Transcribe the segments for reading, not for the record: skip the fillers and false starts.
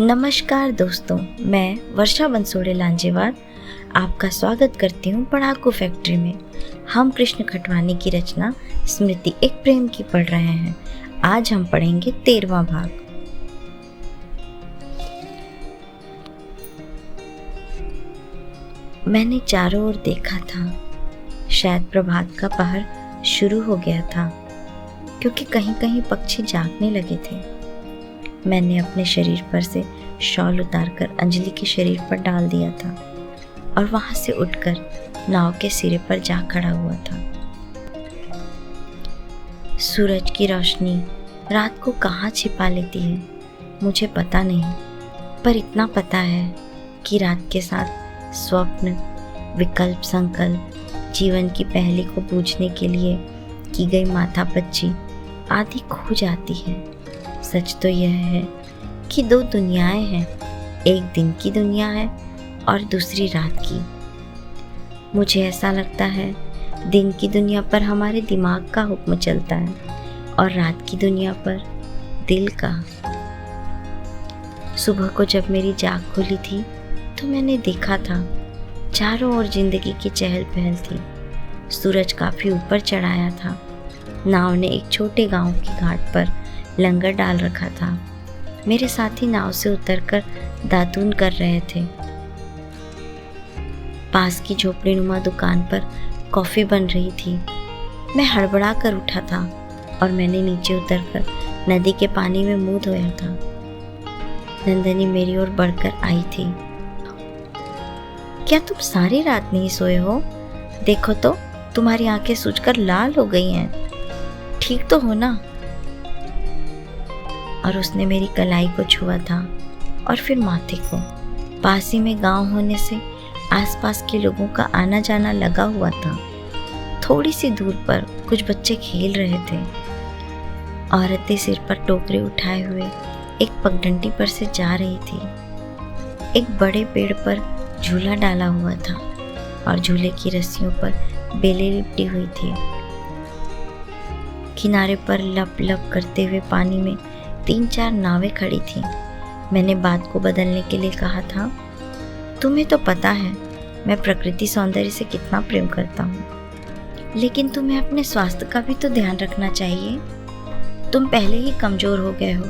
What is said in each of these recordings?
नमस्कार दोस्तों, मैं वर्षा बंसोड़े लांजेवार आपका स्वागत करती हूँ पढ़ाकू फैक्ट्री में। हम कृष्ण खटवानी की रचना स्मृति एक प्रेम की पढ़ रहे हैं। आज हम पढ़ेंगे 13वां भाग। मैंने चारों ओर देखा था। शायद प्रभात का पहर शुरू हो गया था, क्योंकि कहीं कहीं पक्षी जागने लगे थे। मैंने अपने शरीर पर से शॉल उतारकर अंजलि के शरीर पर डाल दिया था और वहां से उठकर नाव के सिरे पर जा खड़ा हुआ था। सूरज की रोशनी रात को कहाँ छिपा लेती है मुझे पता नहीं, पर इतना पता है कि रात के साथ स्वप्न, विकल्प, संकल्प, जीवन की पहेली को बूझने के लिए की गई माथापच्ची आदि खो जाती है। सच तो यह है कि दो दुनियाएं हैं, एक दिन की दुनिया है और दूसरी रात की। मुझे ऐसा लगता है दिन की दुनिया पर हमारे दिमाग का हुक्म चलता है और रात की दुनिया पर दिल का। सुबह को जब मेरी जाग खुली थी तो मैंने देखा था चारों ओर जिंदगी की चहल पहल थी। सूरज काफी ऊपर चढ़ाया था। नाव ने एक छोटे गांव की घाट पर लंगर डाल रखा था। मेरे साथी नाव से उतरकर दातून कर रहे थे। पास की झोपड़ीनुमा दुकान पर कॉफी बन रही थी। मैं हड़बड़ा कर उठा था और मैंने नीचे उतरकर नदी के पानी में मुंह धोया था। नंदनी मेरी ओर बढ़कर आई थी। क्या तुम सारी रात नहीं सोए हो? देखो तो, तुम्हारी आंखें सूजकर लाल हो गई हैं। ठीक तो हो ना? और उसने मेरी कलाई को छुआ था और फिर माथे को। पास ही में गांव होने से आसपास के लोगों का आना जाना लगा हुआ था। थोड़ी सी दूर पर कुछ बच्चे खेल रहे थे। औरतें सिर पर टोकरे उठाए हुए एक पगडंडी पर से जा रही थी। एक बड़े पेड़ पर झूला डाला हुआ था और झूले की रस्सियों पर बेलें लिपटी हुई थी। किनारे पर लप लप करते हुए पानी में 3-4 नावें खड़ी थीं। मैंने बात को बदलने के लिए कहा था, तुम्हें तो पता है मैं प्रकृति सौंदर्य से कितना प्रेम करता हूँ, लेकिन तुम्हें अपने स्वास्थ्य का भी तो ध्यान रखना चाहिए। तुम पहले ही कमजोर हो गए हो।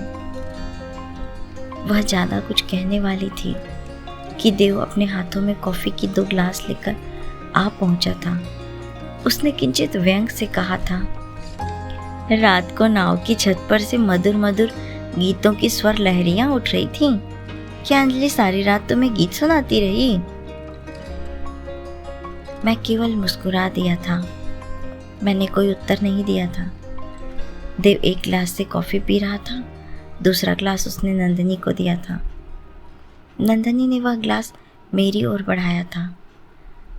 वह ज्यादा कुछ कहने वाली थी कि देव अपने हाथों में कॉफी की 2 गिलास लेकर आ पहुंचा था। उसने किंचित व्यंग से कहा था, रात को नाव की छत पर से मधुर मधुर गीतों की स्वर लहरियां उठ रही थीं। क्या अंजलि सारी रात तुम्हें गीत सुनाती रही? मैं केवल मुस्कुरा दिया था। मैंने कोई उत्तर नहीं दिया था। देव एक गिलास से कॉफी पी रहा था, दूसरा गिलास उसने नंदनी को दिया था। नंदनी ने वह गिलास मेरी ओर बढ़ाया था।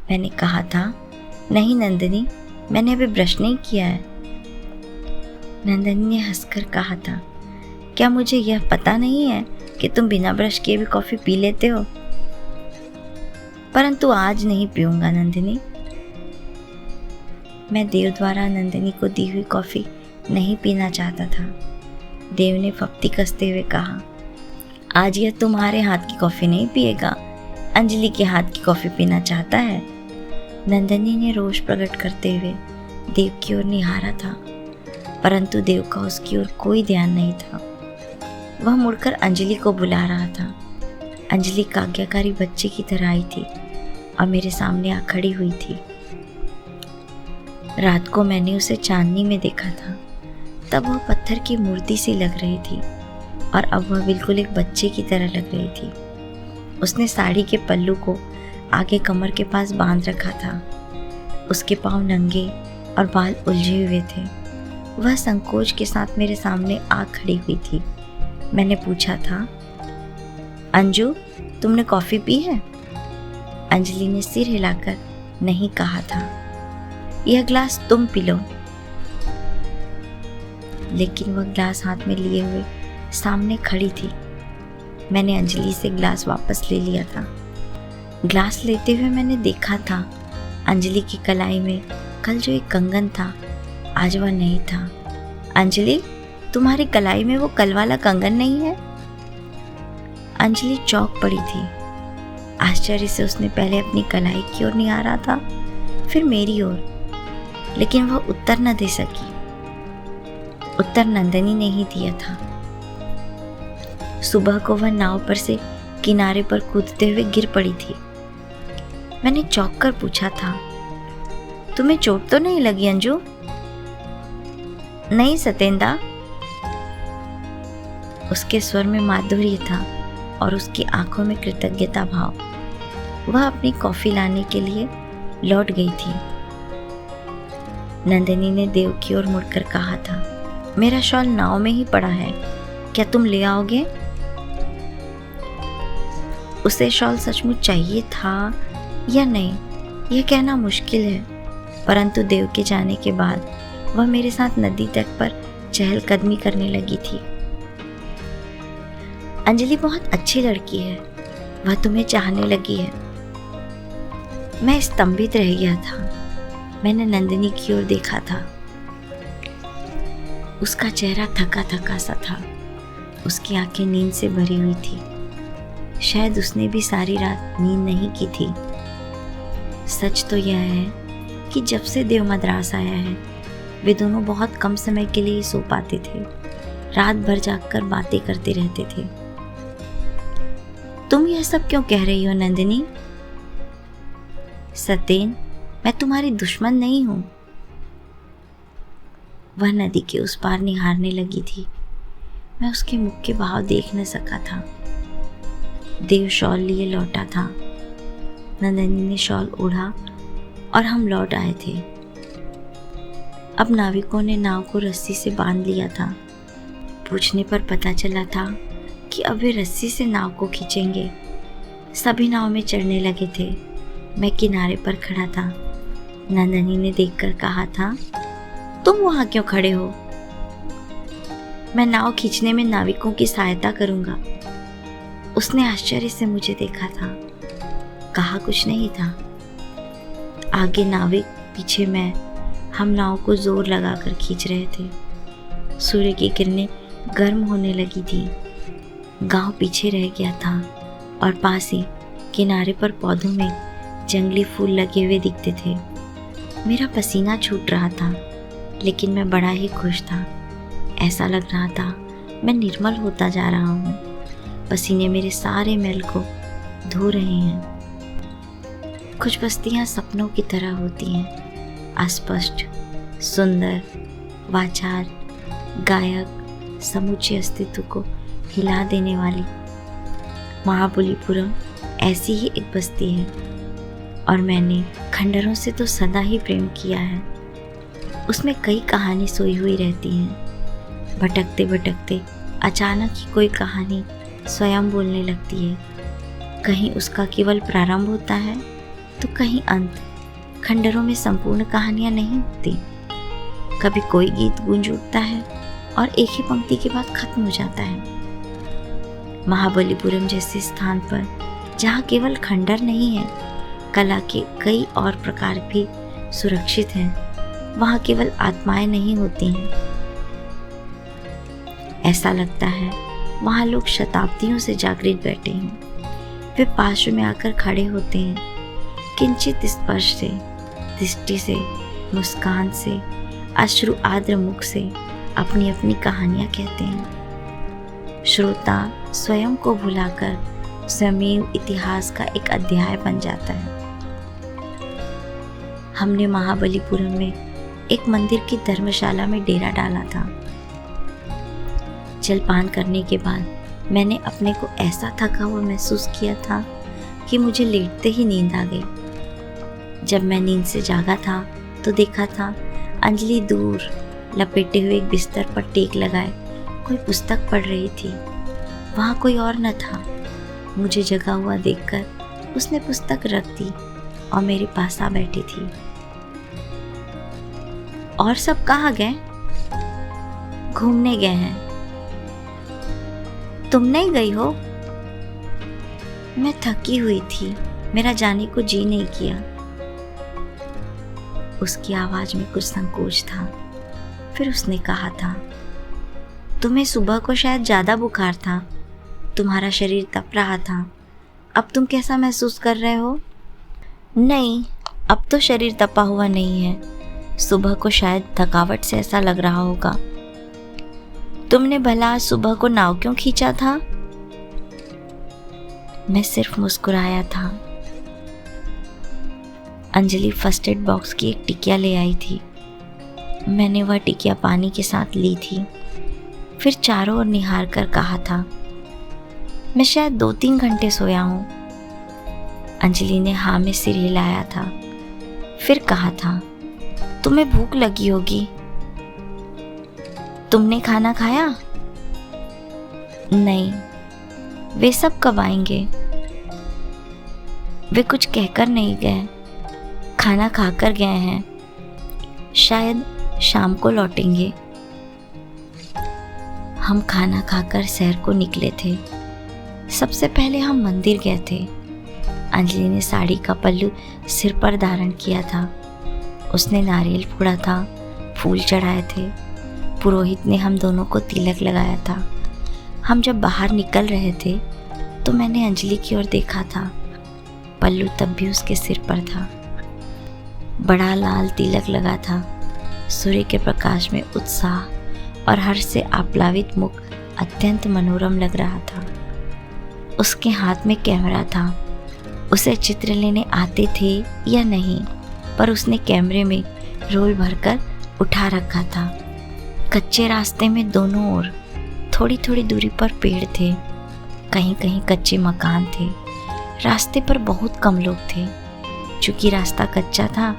मैंने कहा था, नहीं नंदनी, मैंने अभी ब्रश नहीं किया है। नंदनी ने हंसकर कहा था, क्या मुझे यह पता नहीं है कि तुम बिना ब्रश किए भी कॉफी पी लेते हो? परंतु आज नहीं पीऊंगा नंदनी। मैं देव द्वारा नंदनी को दी हुई कॉफी नहीं पीना चाहता था। देव ने फप्ती कसते हुए कहा, आज यह तुम्हारे हाथ की कॉफी नहीं पिएगा, अंजलि के हाथ की कॉफी पीना चाहता है। नंदनी ने रोष प्रकट करते हुए देव की ओर निहारा था, परंतु देव का उसकी ओर कोई ध्यान नहीं था। वह मुड़कर अंजलि को बुला रहा था। अंजलि आज्ञाकारी बच्चे की तरह आई थी और मेरे सामने आ खड़ी हुई थी। रात को मैंने उसे चांदनी में देखा था, तब वह पत्थर की मूर्ति सी लग रही थी और अब वह बिल्कुल एक बच्चे की तरह लग रही थी। उसने साड़ी के पल्लू को आगे कमर के पास बांध रखा था। उसके पांव नंगे और बाल उलझे हुए थे। वह संकोच के साथ मेरे सामने आ खड़ी हुई थी। मैंने पूछा था, अंजू, तुमने कॉफी पी है? अंजलि ने सिर हिलाकर नहीं कहा था। यह गिलास तुम पी लो। लेकिन वह गिलास हाथ में लिए हुए सामने खड़ी थी। मैंने अंजलि से गिलास वापस ले लिया था। गिलास लेते हुए मैंने देखा था अंजलि की कलाई में कल जो एक कंगन था, आज वह नहीं था। अंजलि, तुम्हारी कलाई में वो कल वाला कंगन नहीं है? अंजलि चौंक पड़ी थी। आश्चर्य से उसने पहले अपनी कलाई की ओर निहारा था, फिर मेरी ओर, लेकिन वह उत्तर न दे सकी। उत्तर नंदिनी ने ही दिया था। सुबह को वह नाव पर से किनारे पर कूदते हुए गिर पड़ी थी। मैंने चौंक कर पूछा था, तुम्हें चोट तो नहीं लगी अंजू? नहीं सतेंदा। उसके स्वर में माधुर्य था और उसकी आंखों में कृतज्ञता भाव। वह अपनी कॉफी लाने के लिए लौट गई थी। नंदिनी ने देव की ओर मुड़कर कहा था, मेरा शॉल नाव में ही पड़ा है, क्या तुम ले आओगे? उसे शॉल सचमुच चाहिए था या नहीं, यह कहना मुश्किल है, परंतु देव के जाने के बाद वह मेरे साथ नदी तट पर चहलकदमी करने लगी थी। अंजलि बहुत अच्छी लड़की है, वह तुम्हें चाहने लगी है। मैं स्तंभित रह गया था। मैंने नंदिनी की ओर देखा था। उसका चेहरा थका थका सा था। उसकी आंखें नींद से भरी हुई थी। शायद उसने भी सारी रात नींद नहीं की थी। सच तो यह है कि जब से देव मद्रास आया है, वे दोनों बहुत कम समय के लिए सो पाते थे। रात भर जागकर बातें करते रहते थे। तुम यह सब क्यों कह रही हो नंदिनी? सतेन, मैं तुम्हारी दुश्मन नहीं हूं। वह नदी के उस पार निहारने लगी थी। मैं उसके मुख के भाव देख न सका था। देव शॉल लिए लौटा था। नंदिनी ने शॉल ओढ़ा और हम लौट आए थे। अब नाविकों ने नाव को रस्सी से बांध लिया था। पूछने पर पता चला था कि अब वे रस्सी से नाव को खींचेंगे। सभी नाव में चढ़ने लगे थे। मैं किनारे पर खड़ा था। नंदिनी ने देखकर कहा था, तुम वहां क्यों खड़े हो? मैं नाव खींचने में नाविकों की सहायता करूंगा। उसने आश्चर्य से मुझे देखा था। कहा कुछ नहीं था। आगे नाविक, पीछे मैं, हम नाव को जोर लगाकर खींच रहे थे। सूर्य की किरणें गर्म होने लगी थी। गांव पीछे रह गया था और पास ही किनारे पर पौधों में जंगली फूल लगे हुए दिखते थे। मेरा पसीना छूट रहा था, लेकिन मैं बड़ा ही खुश था। ऐसा लग रहा था मैं निर्मल होता जा रहा हूँ। पसीने मेरे सारे मैल को धो रहे हैं। कुछ बस्तियाँ सपनों की तरह होती हैं, अस्पष्ट, सुंदर, वाचार, गायक, समूचे अस्तित्व को हिला देने वाली। महाबलीपुरम ऐसी ही एक बस्ती है और मैंने खंडरों से तो सदा ही प्रेम किया है। उसमें कई कहानी सोई हुई रहती हैं। भटकते भटकते अचानक ही कोई कहानी स्वयं बोलने लगती है। कहीं उसका केवल प्रारंभ होता है तो कहीं अंत। खंडरों में संपूर्ण कहानियां नहीं होती। कभी कोई गीत गूंज उठता है और एक ही पंक्ति के बाद खत्म हो जाता है। महाबलीपुरम जैसे स्थान पर जहाँ केवल खंडर नहीं है, कला के कई और प्रकार भी सुरक्षित हैं, वहाँ केवल आत्माएं नहीं होती हैं। ऐसा लगता है वहाँ लोग शताब्दियों से जागृत बैठे हैं। वे पार्श्व में आकर खड़े होते हैं। किंचित स्पर्श से, दृष्टि से, मुस्कान से, अश्रु आर्द्र मुख से अपनी अपनी कहानियां कहते हैं। श्रोता स्वयं को भुलाकर स्वयं इतिहास का एक अध्याय बन जाता है। हमने महाबलीपुरम में एक मंदिर की धर्मशाला में डेरा डाला था। जलपान करने के बाद मैंने अपने को ऐसा थका हुआ महसूस किया था कि मुझे लेटते ही नींद आ गई। जब मैं नींद से जागा था तो देखा था अंजलि दूर लपेटे हुए एक बिस्तर पर टेक लगाए कोई पुस्तक पढ़ रही थी। वहाँ कोई और न था। मुझे जगा हुआ देखकर उसने पुस्तक रख दी और मेरे पास आ बैठी थी। और सब कहाँ गए? घूमने गए हैं। तुम नहीं गई हो? मैं थकी हुई थी, मेरा जाने को जी नहीं किया। उसकी आवाज में कुछ संकोच था। फिर उसने कहा था, तुम्हें सुबह को शायद ज्यादा बुखार था, तुम्हारा शरीर तप रहा था। अब तुम कैसा महसूस कर रहे हो? नहीं, अब तो शरीर तपा हुआ नहीं है। सुबह को शायद थकावट से ऐसा लग रहा होगा। तुमने भला आज सुबह को नाव क्यों खींचा था? मैं सिर्फ मुस्कुराया था। अंजलि फर्स्ट एड बॉक्स की एक टिकिया ले आई थी। मैंने वह टिकिया पानी के साथ ली थी, फिर चारों ओर निहार कर कहा था, मैं शायद 2-3 घंटे सोया हूं। अंजलि ने हाँ में सिर हिलाया था, फिर कहा था, तुम्हें भूख लगी होगी। तुमने खाना खाया? नहीं। वे सब कब आएंगे? वे कुछ कहकर नहीं गए, खाना खाकर गए हैं। शायद शाम को लौटेंगे। हम खाना खाकर सैर को निकले थे। सबसे पहले हम मंदिर गए थे। अंजलि ने साड़ी का पल्लू सिर पर धारण किया था। उसने नारियल फोड़ा था, फूल चढ़ाए थे। पुरोहित ने हम दोनों को तिलक लगाया था। हम जब बाहर निकल रहे थे तो मैंने अंजलि की ओर देखा था। पल्लू तब भी उसके सिर पर था। बड़ा लाल तिलक लगा था। सूर्य के प्रकाश में उत्साह और हर्ष से आप्लावित मुख अत्यंत मनोरम लग रहा था। उसके हाथ में कैमरा था। उसे चित्र लेने आते थे या नहीं, पर उसने कैमरे में रोल भरकर उठा रखा था। कच्चे रास्ते में दोनों ओर थोड़ी थोड़ी दूरी पर पेड़ थे। कहीं कहीं कच्चे मकान थे। रास्ते पर बहुत कम लोग थे। चूंकि रास्ता कच्चा था,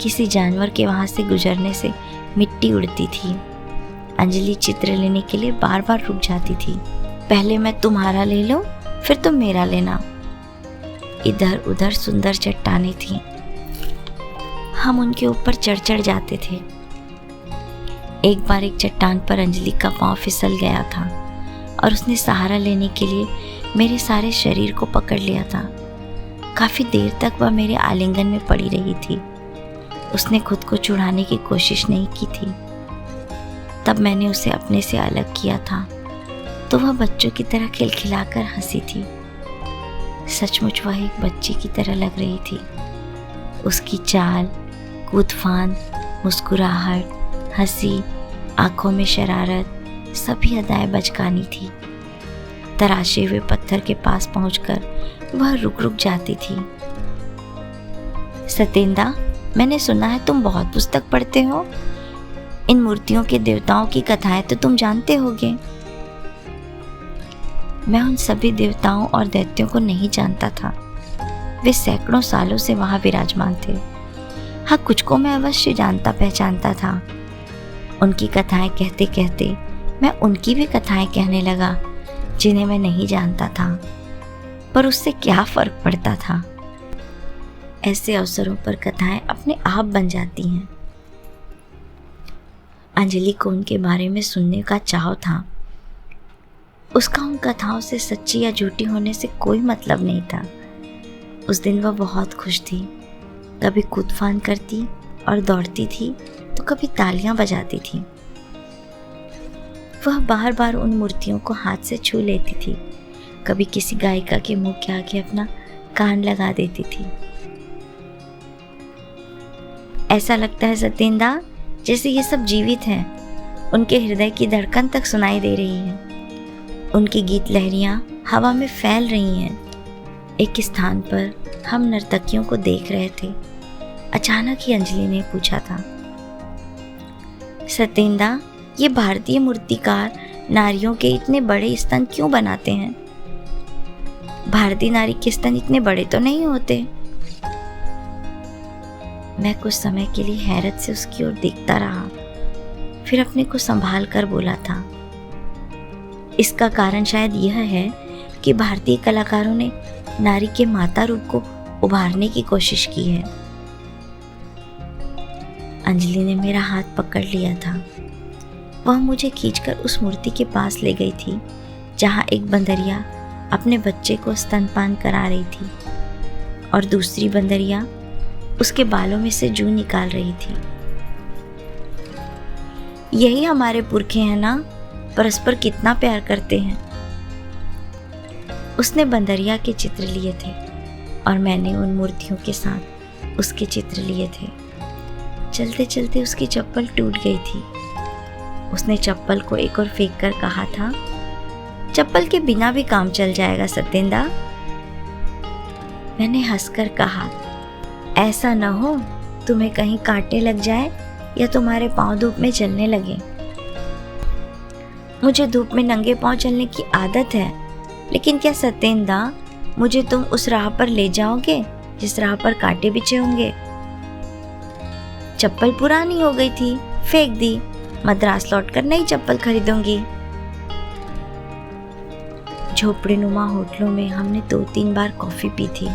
किसी जानवर के वहां से गुजरने से मिट्टी उड़ती थी। अंजलि चित्र लेने के लिए बार बार रुक जाती थी। पहले मैं तुम्हारा ले लूं, फिर तुम मेरा लेना। इधर उधर सुंदर चट्टानें थीं। हम उनके ऊपर चढ़ चढ़ जाते थे। एक बार एक चट्टान पर अंजलि का पांव फिसल गया था और उसने सहारा लेने के लिए मेरे सारे शरीर को पकड़ लिया था। काफी देर तक वह मेरे आलिंगन में पड़ी रही थी। उसने खुद को छुड़ाने की कोशिश नहीं की थी। तब मैंने उसे अपने से अलग किया था तो वह बच्चों की तरह खिलखिलाकर हंसी थी। सचमुच वह एक बच्ची की तरह लग रही थी। उसकी चाल, कूदफान, मुस्कुराहट, हंसी, आंखों में शरारत, सभी अदाएं बचकानी थी। तराशे हुए पत्थर के पास पहुंचकर वह रुक रुक जाती थी। सतेंदा, मैंने सुना है तुम बहुत पुस्तक पढ़ते हो। इन मूर्तियों के देवताओं की कथाएं तो तुम जानते होगे। मैं उन सभी देवताओं और दैत्यों को नहीं जानता था। वे सैकड़ों सालों से वहां विराजमान थे। हाँ, कुछ को मैं अवश्य जानता पहचानता था। उनकी कथाएं कहते कहते मैं उनकी भी कथाएं कहने लगा जिन्हें मैं नहीं जानता था, पर उससे क्या फर्क पड़ता था। ऐसे अवसरों पर कथाएं अपने आप बन जाती हैं। अंजलि को उनके बारे में सुनने का चाव था। उसका उन कथाओं से सच्ची या झूठी होने से कोई मतलब नहीं था। उस दिन वह बहुत खुश थी। कभी कूदफान करती और दौड़ती थी तो कभी तालियां बजाती थी। वह बार बार उन मूर्तियों को हाथ से छू लेती थी। कभी किसी गायिका के मुंह के आगे अपना कान लगा देती थी। ऐसा लगता है सतेंदा जैसे ये सब जीवित हैं। उनके हृदय की धड़कन तक सुनाई दे रही है। उनकी गीत लहरियां हवा में फैल रही हैं। एक स्थान पर हम नर्तकियों को देख रहे थे। अचानक ही अंजलि ने पूछा था, सतेंदा, ये भारतीय मूर्तिकार नारियों के इतने बड़े स्तन क्यों बनाते हैं? भारतीय नारी के स्तन इतने बड़े तो नहीं होते। मैं कुछ समय के लिए हैरत से उसकी ओर देखता रहा, फिर अपने को संभाल कर बोला था, इसका कारण शायद यह है कि भारतीय कलाकारों ने नारी के माता रूप को उभारने की कोशिश की है। अंजलि ने मेरा हाथ पकड़ लिया था। वह मुझे खींचकर उस मूर्ति के पास ले गई थी जहां एक बंदरिया अपने बच्चे को स्तनपान करा रही थी और दूसरी बंदरिया उसके बालों में से जूं निकाल रही थी। यही हमारे पुरखे हैं ना, परस्पर कितना प्यार करते हैं। उसने बंदरिया के चित्र लिए थे और मैंने उन मूर्तियों के साथ उसके चित्र लिए थे। चलते चलते उसकी चप्पल टूट गई थी। उसने चप्पल को एक और फेंक कर कहा था, चप्पल के बिना भी काम चल जाएगा सत्येंदा। मैंने हंसकर कहा, ऐसा न हो तुम्हें कहीं कांटे लग जाए या तुम्हारे पांव धूप में जलने लगे। मुझे धूप में नंगे पांव चलने की आदत है, लेकिन क्या सत्येंदा मुझे तुम उस राह पर ले जाओगे जिस राह पर कांटे बिछे होंगे? चप्पल पुरानी हो गई थी, फेंक दी। मद्रास लौटकर नई चप्पल खरीदूंगी। झोपड़ीनुमा होटलों में हमने 2-3 बार कॉफी पी थी।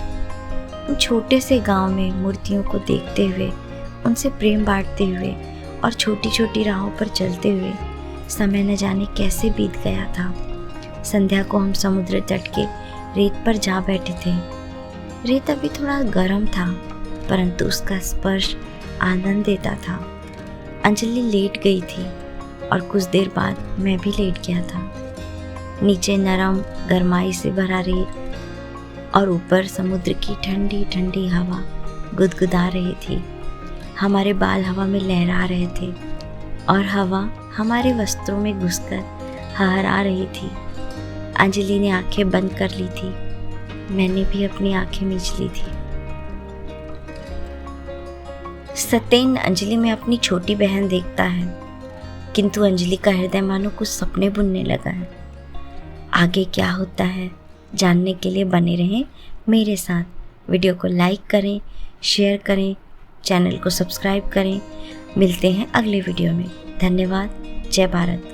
उन छोटे से गांव में मूर्तियों को देखते हुए, उनसे प्रेम बांटते हुए और छोटी छोटी राहों पर चलते हुए समय न जाने कैसे बीत गया था। संध्या को हम समुद्र तट के रेत पर जा बैठे थे। रेत अभी थोड़ा गर्म था, परंतु उसका स्पर्श आनंद देता था। अंजलि लेट गई थी और कुछ देर बाद मैं भी लेट गया था। नीचे नरम गरमाई से भरा रेत और ऊपर समुद्र की ठंडी ठंडी हवा गुदगुदा रही थी। हमारे बाल हवा में लहरा रहे थे और हवा हमारे वस्त्रों में घुसकर हहरा रही थी। अंजलि ने आंखें बंद कर ली थी। मैंने भी अपनी आंखें मीच ली थी। सत्येन अंजलि में अपनी छोटी बहन देखता है, किंतु अंजलि का हृदय मानो कुछ सपने बुनने लगा है। आगे क्या होता है जानने के लिए बने रहें मेरे साथ। वीडियो को लाइक करें, शेयर करें, चैनल को सब्सक्राइब करें। मिलते हैं अगले वीडियो में। धन्यवाद। जय भारत।